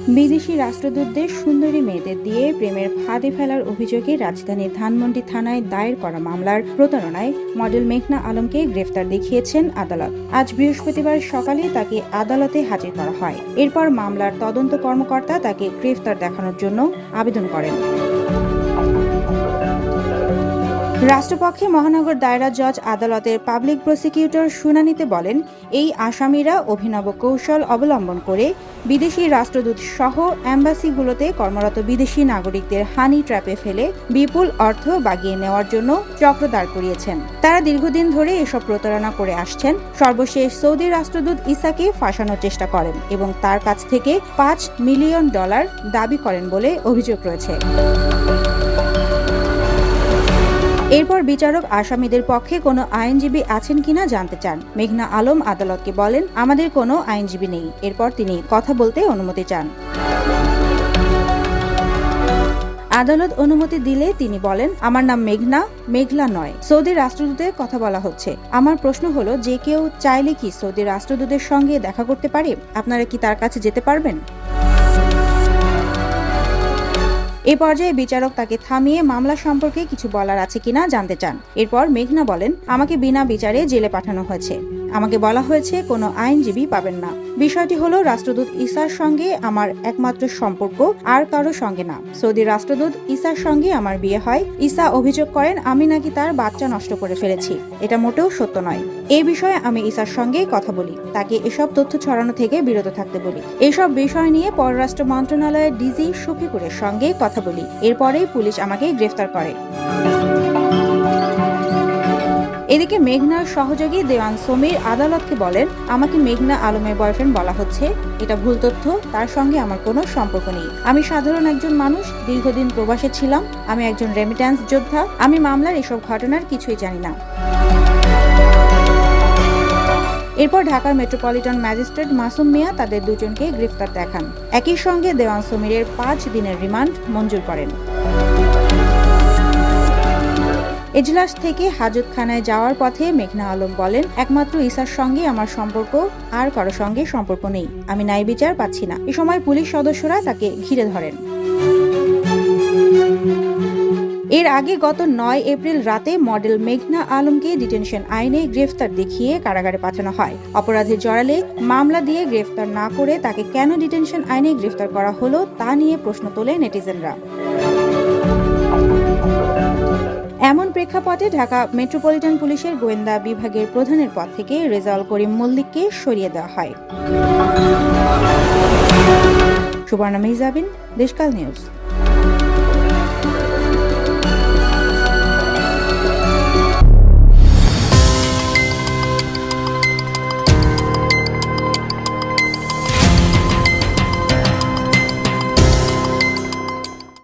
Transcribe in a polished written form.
বিদেশি রাষ্ট্রদূতদের সুন্দরী মেয়েদের দিয়ে প্রেমের ফাঁদে ফেলার অভিযোগে রাজধানীর ধানমন্ডি থানায় দায়ের করা মামলার প্রতারণায় মডেল মেঘনা আলমকে গ্রেফতার দেখিয়েছেন আদালত। আজ বৃহস্পতিবার সকালে তাকে আদালতে হাজির করা হয়। এরপর মামলার তদন্ত কর্মকর্তা তাকে গ্রেফতার দেখানোর জন্য আবেদন করেন। রাষ্ট্রপক্ষে মহানগর দায়রা জজ আদালতের পাবলিক প্রসিকিউটর শুনানিতে বলেন, এই আসামিরা অভিনব কৌশল অবলম্বন করে বিদেশি রাষ্ট্রদূত সহ অ্যাম্বাসিগুলোতে কর্মরত বিদেশি নাগরিকদের হানি ট্র্যাপে ফেলে বিপুল অর্থ বাগিয়ে নেওয়ার জন্য চক্র দাঁড় করিয়েছেন। তারা দীর্ঘদিন ধরে এসব প্রতারণা করে আসছেন। সর্বশেষ সৌদি রাষ্ট্রদূত ইসাকে ফাঁসানোর চেষ্টা করেন এবং তার কাছ থেকে $5 মিলিয়ন দাবি করেন বলে অভিযোগ রয়েছে। এরপর বিচারক আসামিদের পক্ষে কোনো আইনজীবী আছেন কিনা জানতে চান। মেঘনা আলম আদালতকে বলেন, আমাদের কোনো আইনজীবী নেই। এরপর তিনি কথা বলতে অনুমতি চান। আদালত অনুমতি দিলে তিনি বলেন, আমার নাম মেঘলা নয়, সৌদি রাষ্ট্রদূতের কথা বলা হচ্ছে। আমার প্রশ্ন হলো, যে কেউ চাইলে কি সৌদি রাষ্ট্রদূতের সঙ্গে দেখা করতে পারে? আপনারা কি তার কাছে যেতে পারবেন? এ পর্যায়ে বিচারক তাকে থামিয়ে মামলা সম্পর্কে কিছু বলার আছে কিনা জানতে চান। এরপর মেঘনা বলেন, আমাকে বিনা বিচারে জেলে পাঠানো হয়েছে। আমাকে বলা হয়েছে কোনো আইনজীবী পাবেন না। বিষয়টি হলো, রাষ্ট্রদূত ইসার সঙ্গে আমার একমাত্র সম্পর্ক, আর কারো সঙ্গে না। সৌদি রাষ্ট্রদূত ইসার সঙ্গে আমার বিয়ে হয়। ইসা অভিযোগ করেন আমি নাকি তার বাচ্চা নষ্ট করে ফেলেছি। এটা মোটেও সত্য নয়। এই বিষয়ে আমি ইসার সঙ্গে কথা বলি, তাকে এসব তথ্য ছড়ানো থেকে বিরত থাকতে বলি। এসব বিষয় নিয়ে পররাষ্ট্র মন্ত্রণালয়ের ডিজি শফিকুরের সঙ্গে কথা বলি। এরপরেই পুলিশ আমাকে গ্রেফতার করে। এদিকে মেঘনার সহযোগী দেওয়ান সমীর আদালতকে বলেন, আমাকে মেঘনা আলমের বয়ফ্রেন্ড বলা হচ্ছে। এটা ভুল তথ্য। তার সঙ্গে আমার কোনো সম্পর্ক নেই। আমি সাধারণ একজন মানুষ, দীর্ঘদিন প্রবাসে ছিলাম। আমি একজন রেমিট্যান্স যোদ্ধা। আমি মামলার এসব ঘটনার কিছুই জানি না। এরপর ঢাকার মেট্রোপলিটন ম্যাজিস্ট্রেট মাসুম মিয়া তাদের দুজনকে গ্রেফতার দেখান। একই সঙ্গে দেওয়ান সমীরের 5 দিনের রিমান্ড মঞ্জুর করেন। এজলাস থেকে হাজতখানায় যাওয়ার পথে মেঘনা আলম বলেন, একমাত্র ইসার সঙ্গে আমার সম্পর্ক, আর কারো সঙ্গে সম্পর্ক নেই। আমি ন্যায় বিচার পাচ্ছি না। এ সময় পুলিশ সদস্যরা তাকে ঘিরে ধরেন। এর আগে গত 9 এপ্রিল রাতে মডেল মেঘনা আলমকে ডিটেনশন আইনে গ্রেফতার দেখিয়ে কারাগারে পাঠানো হয়। অপরাধে জড়ালে মামলা দিয়ে গ্রেফতার না করে তাকে কেন ডিটেনশন আইনে গ্রেফতার করা হলো তা নিয়ে প্রশ্ন তোলে নেটিজেনরা। এমন প্রেক্ষাপটে ঢাকা মেট্রোপলিটন পুলিশের গোয়েন্দা বিভাগের প্রধানের পদ থেকে রেজাউল করিম মল্লিককে সরিয়ে দেওয়া হয়। সুবর্ণা মেহজাবিন, দেশকাল নিউজ।